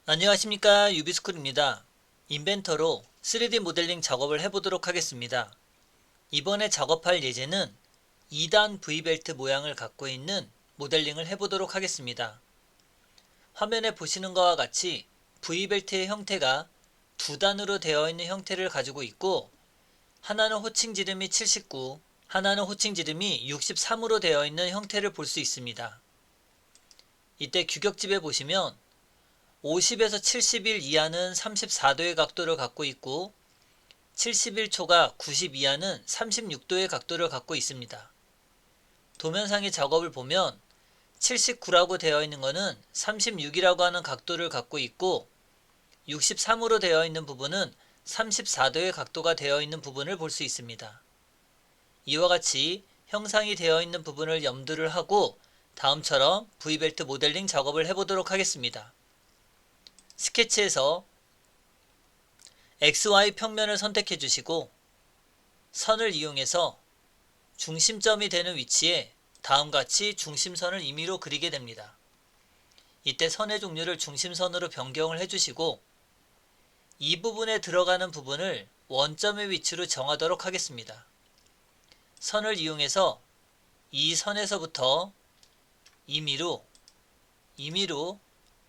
안녕하십니까, 유비스쿨입니다. 인벤터로 3D 모델링 작업을 해보도록 하겠습니다. 이번에 작업할 예제는 2단 V벨트 모양을 갖고 있는 모델링을 해보도록 하겠습니다. 화면에 보시는 것과 같이 V벨트의 형태가 두 단으로 되어 있는 형태를 가지고 있고, 하나는 호칭 지름이 79, 하나는 호칭 지름이 63으로 되어 있는 형태를 볼 수 있습니다. 이때 규격집에 보시면 50에서 70일 이하는 34도의 각도를 갖고 있고 71초가 90 이하는 36도의 각도를 갖고 있습니다. 도면상의 작업을 보면 79라고 되어 있는 것은 36이라고 하는 각도를 갖고 있고 63으로 되어 있는 부분은 34도의 각도가 되어 있는 부분을 볼 수 있습니다. 이와 같이 형상이 되어 있는 부분을 염두를 하고 다음처럼 V벨트 모델링 작업을 해보도록 하겠습니다. 스케치에서 XY 평면을 선택해 주시고 선을 이용해서 중심점이 되는 위치에 다음과 같이 중심선을 임의로 그리게 됩니다. 이때 선의 종류를 중심선으로 변경을 해주시고 이 부분에 들어가는 부분을 원점의 위치로 정하도록 하겠습니다. 선을 이용해서 이 선에서부터 임의로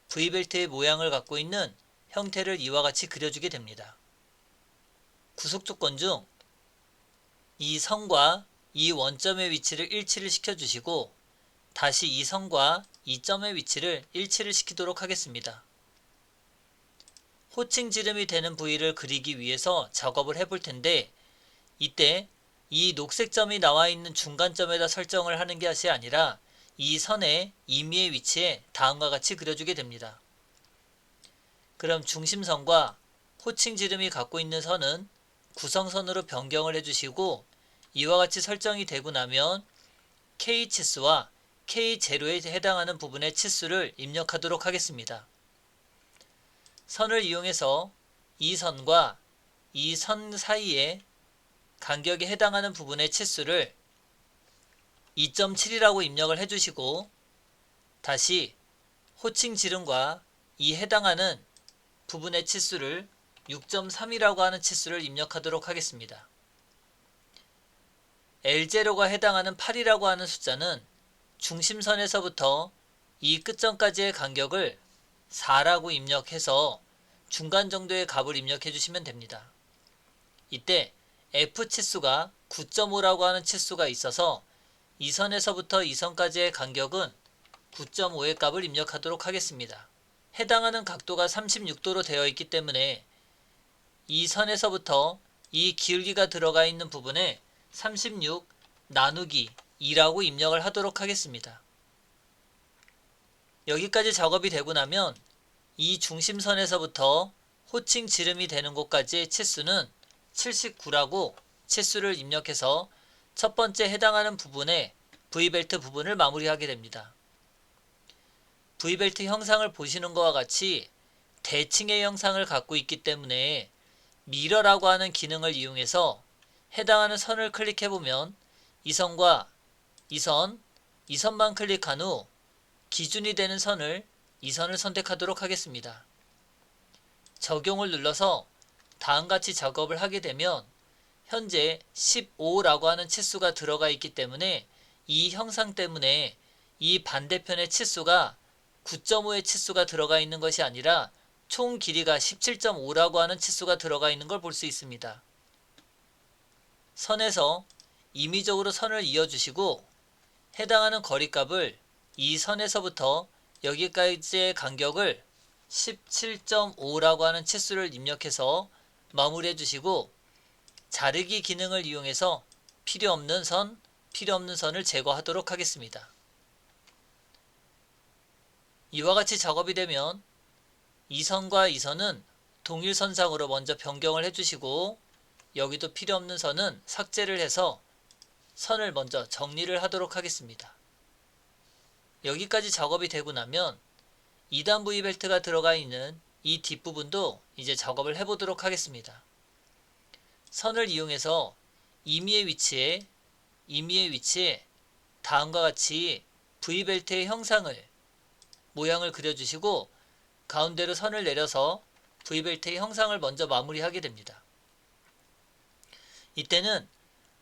V벨트의 모양을 갖고 있는 형태를 이와 같이 그려주게 됩니다. 구속 조건 중 이 선과 이 원점의 위치를 일치를 시켜주시고 다시 이 선과 이 점의 위치를 일치를 시키도록 하겠습니다. 호칭 지름이 되는 부위를 그리기 위해서 작업을 해볼 텐데 이때 이 녹색 점이 나와 있는 중간점에다 설정을 하는 것이 아니라 이 선의 임의의 위치에 다음과 같이 그려주게 됩니다. 그럼 중심선과 호칭 지름이 갖고 있는 선은 구성선으로 변경을 해주시고 이와 같이 설정이 되고 나면 K 치수와 K0에 해당하는 부분의 치수를 입력하도록 하겠습니다. 선을 이용해서 이 선과 이 선 사이에 간격에 해당하는 부분의 치수를 2.7이라고 입력을 해주시고 다시 호칭 지름과 이 해당하는 부분의 치수를 6.3이라고 하는 치수를 입력하도록 하겠습니다. L0가 해당하는 8이라고 하는 숫자는 중심선에서부터 이 끝점까지의 간격을 4라고 입력해서 중간 정도의 값을 입력해 주시면 됩니다. 이때 F 치수가 9.5라고 하는 치수가 있어서 이 선에서부터 이 선까지의 간격은 9.5의 값을 입력하도록 하겠습니다. 해당하는 각도가 36도로 되어 있기 때문에 이 선에서부터 이 기울기가 들어가 있는 부분에 36 나누기 2라고 입력을 하도록 하겠습니다. 여기까지 작업이 되고 나면 이 중심선에서부터 호칭 지름이 되는 곳까지의 치수는 79라고 치수를 입력해서 첫 번째 해당하는 부분에 V벨트 부분을 마무리하게 됩니다. V벨트 형상을 보시는 것과 같이 대칭의 형상을 갖고 있기 때문에 미러라고 하는 기능을 이용해서 해당하는 선을 클릭해보면 이 선과 이 선만 클릭한 후 기준이 되는 선을 이 선을 선택하도록 하겠습니다. 적용을 눌러서 다음같이 작업을 하게 되면 현재 15라고 하는 치수가 들어가 있기 때문에 이 형상 때문에 이 반대편의 치수가 9.5의 치수가 들어가 있는 것이 아니라 총 길이가 17.5라고 하는 치수가 들어가 있는 걸 볼 수 있습니다. 선에서 임의적으로 선을 이어주시고 해당하는 거리값을 이 선에서부터 여기까지의 간격을 17.5라고 하는 치수를 입력해서 마무리해 주시고 자르기 기능을 이용해서 필요 없는 선을 제거하도록 하겠습니다. 이와 같이 작업이 되면 이 선과 이 선은 동일선상으로 먼저 변경을 해주시고 여기도 필요 없는 선은 삭제를 해서 선을 먼저 정리를 하도록 하겠습니다. 여기까지 작업이 되고 나면 2단 V벨트가 들어가 있는 이 뒷부분도 이제 작업을 해보도록 하겠습니다. 선을 이용해서 임의의 위치에 다음과 같이 V벨트의 형상을 모양을 그려주시고 가운데로 선을 내려서 V벨트의 형상을 먼저 마무리하게 됩니다. 이때는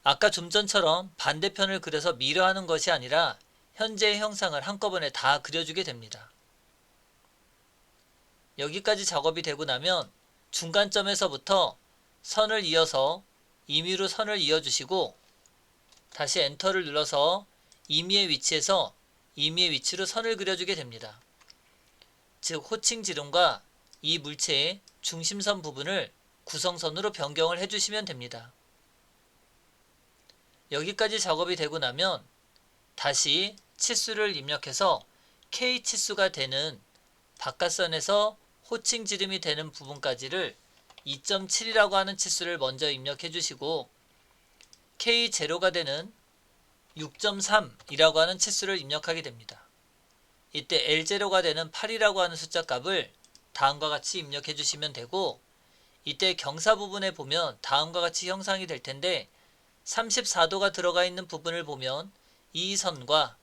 아까 좀 전처럼 반대편을 그려서 미러하는 것이 아니라 현재의 형상을 한꺼번에 다 그려주게 됩니다. 여기까지 작업이 되고 나면 중간점에서부터 선을 이어서 임의로 선을 이어주시고 다시 엔터를 눌러서 임의의 위치에서 임의의 위치로 선을 그려주게 됩니다. 즉 호칭 지름과 이 물체의 중심선 부분을 구성선으로 변경을 해주시면 됩니다. 여기까지 작업이 되고 나면 다시 치수를 입력해서 K 치수가 되는 바깥선에서 호칭 지름이 되는 부분까지를 2.7이라고 하는 치수를 먼저 입력해 주시고 K0가 되는 6.3이라고 하는 치수를 입력하게 됩니다. 이때 L0가 되는 8이라고 하는 숫자 값을 다음과 같이 입력해 주시면 되고 이때 경사 부분에 보면 다음과 같이 형상이 될 텐데 34도가 들어가 있는 부분을 보면 이 선과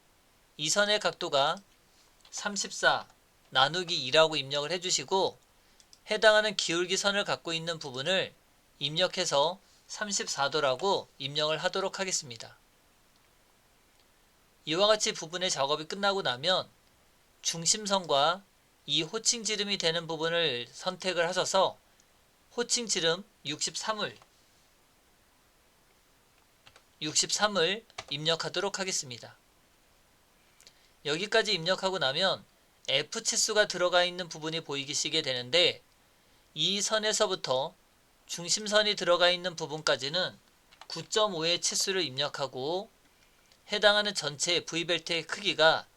이 선의 각도가 34 나누기 2라고 입력을 해주시고 해당하는 기울기 선을 갖고 있는 부분을 입력해서 34도라고 입력을 하도록 하겠습니다. 이와 같이 부분의 작업이 끝나고 나면 중심선과 이 호칭 지름이 되는 부분을 선택을 하셔서 호칭 지름 63을 입력하도록 하겠습니다. 여기까지 입력하고 나면 F 치수가 들어가 있는 부분이 보이시게 되는데 이 선에서부터 중심선이 들어가 있는 부분까지는 9.5의 치수를 입력하고 해당하는 전체 V벨트의 크기가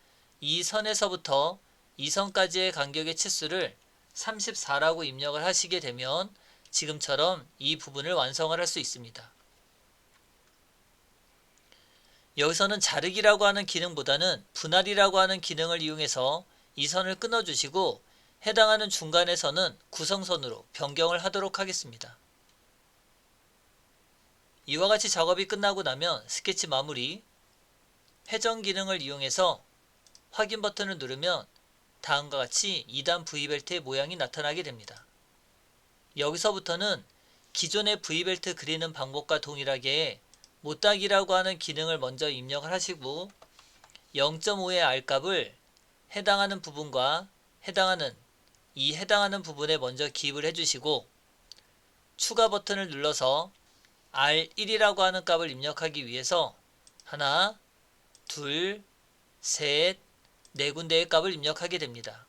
이 선에서부터 이 선까지의 간격의 치수를 34라고 입력을 하시게 되면 지금처럼 이 부분을 완성을 할 수 있습니다. 여기서는 자르기라고 하는 기능보다는 분할이라고 하는 기능을 이용해서 이 선을 끊어주시고 해당하는 중간에서는 구성선으로 변경을 하도록 하겠습니다. 이와 같이 작업이 끝나고 나면 스케치 마무리, 회전 기능을 이용해서 확인 버튼을 누르면 다음과 같이 2단 V벨트의 모양이 나타나게 됩니다. 여기서부터는 기존의 V벨트 그리는 방법과 동일하게 못따기라고 하는 기능을 먼저 입력을 하시고 0.5의 R값을 해당하는 부분과 해당하는 부분에 먼저 기입을 해주시고 추가 버튼을 눌러서 R1이라고 하는 값을 입력하기 위해서 하나, 둘, 셋, 네 군데의 값을 입력하게 됩니다.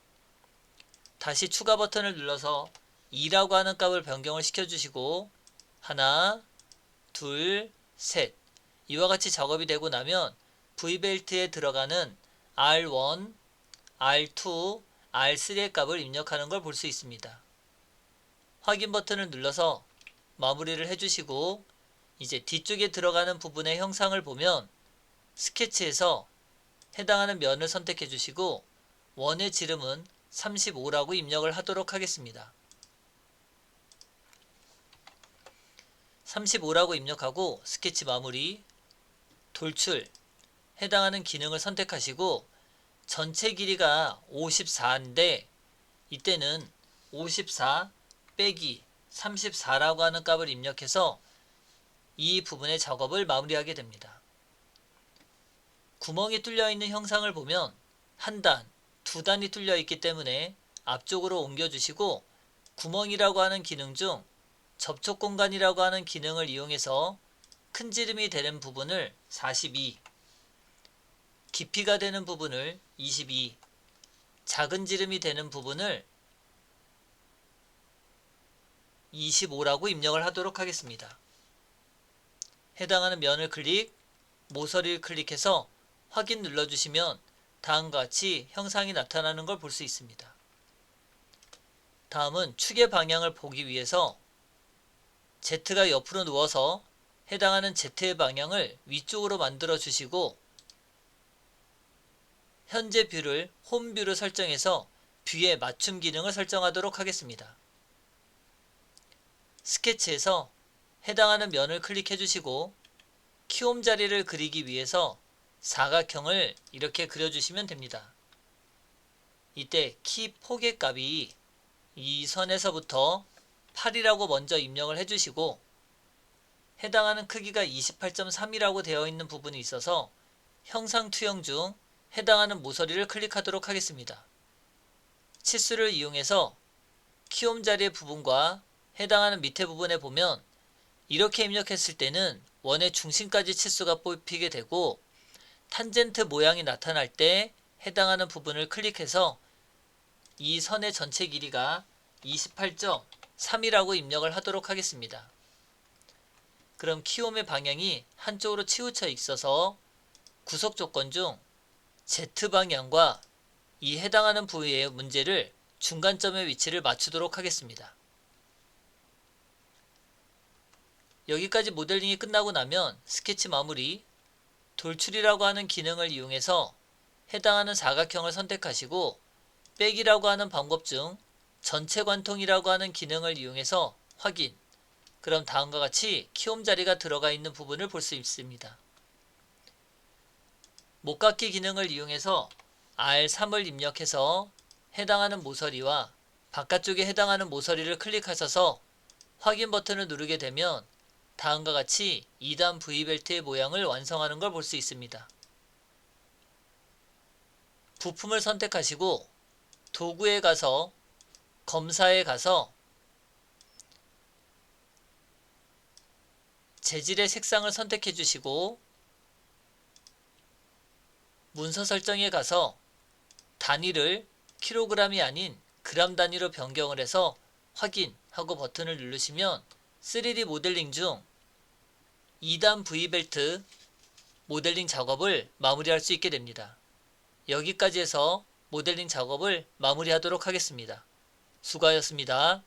다시 추가 버튼을 눌러서 2라고 하는 값을 변경을 시켜주시고 하나, 둘, 셋 이와 같이 작업이 되고 나면 V벨트에 들어가는 R1, R2, R3의 값을 입력하는 걸 볼 수 있습니다. 확인 버튼을 눌러서 마무리를 해주시고 이제 뒤쪽에 들어가는 부분의 형상을 보면 스케치에서 해당하는 면을 선택해 주시고 원의 지름은 35라고 입력을 하도록 하겠습니다. 35라고 입력하고 스케치 마무리, 돌출, 해당하는 기능을 선택하시고 전체 길이가 54인데 이때는 54 빼기 34라고 하는 값을 입력해서 이 부분의 작업을 마무리하게 됩니다. 구멍이 뚫려 있는 형상을 보면 한 단, 두 단이 뚫려 있기 때문에 앞쪽으로 옮겨주시고 구멍이라고 하는 기능 중 접촉 공간이라고 하는 기능을 이용해서 큰 지름이 되는 부분을 42, 깊이가 되는 부분을 22, 작은 지름이 되는 부분을 25라고 입력을 하도록 하겠습니다. 해당하는 면을 모서리를 클릭해서 확인 눌러주시면 다음과 같이 형상이 나타나는 걸 볼 수 있습니다. 다음은 축의 방향을 보기 위해서 Z가 옆으로 누워서 해당하는 Z의 방향을 위쪽으로 만들어 주시고 현재 뷰를 홈뷰로 설정해서 뷰의 맞춤 기능을 설정하도록 하겠습니다. 스케치에서 해당하는 면을 클릭해 주시고 키홈 자리를 그리기 위해서 사각형을 이렇게 그려주시면 됩니다. 이때 키 포개값이 이 선에서부터 8이라고 먼저 입력을 해주시고 해당하는 크기가 28.3이라고 되어 있는 부분이 있어서 형상 투영 중 해당하는 모서리를 클릭하도록 하겠습니다. 치수를 이용해서 키움 자리의 부분과 해당하는 밑에 부분에 보면 이렇게 입력했을 때는 원의 중심까지 치수가 뽑히게 되고 탄젠트 모양이 나타날 때 해당하는 부분을 클릭해서 이 선의 전체 길이가 28.3이라고 입력을 하도록 하겠습니다. 그럼 키움의 방향이 한쪽으로 치우쳐 있어서 구속 조건 중 Z방향과 이 해당하는 부위의 문제를 중간점의 위치를 맞추도록 하겠습니다. 여기까지 모델링이 끝나고 나면 스케치 마무리, 돌출이라고 하는 기능을 이용해서 해당하는 사각형을 선택하시고 빼기라고 하는 방법 중 전체 관통이라고 하는 기능을 이용해서 확인. 그럼 다음과 같이 키움 자리가 들어가 있는 부분을 볼 수 있습니다. 못깎기 기능을 이용해서 R3을 입력해서 해당하는 모서리와 바깥쪽에 해당하는 모서리를 클릭하셔서 확인 버튼을 누르게 되면 다음과 같이 2단 V벨트의 모양을 완성하는 걸 볼 수 있습니다. 부품을 선택하시고 도구에 가서 검사에 가서 재질의 색상을 선택해 주시고 문서 설정에 가서 단위를 킬로그램이 아닌 그램 단위로 변경을 해서 확인하고 버튼을 누르시면 3D 모델링 중 2단 V벨트 모델링 작업을 마무리할 수 있게 됩니다. 여기까지 해서 모델링 작업을 마무리하도록 하겠습니다. 수고하셨습니다.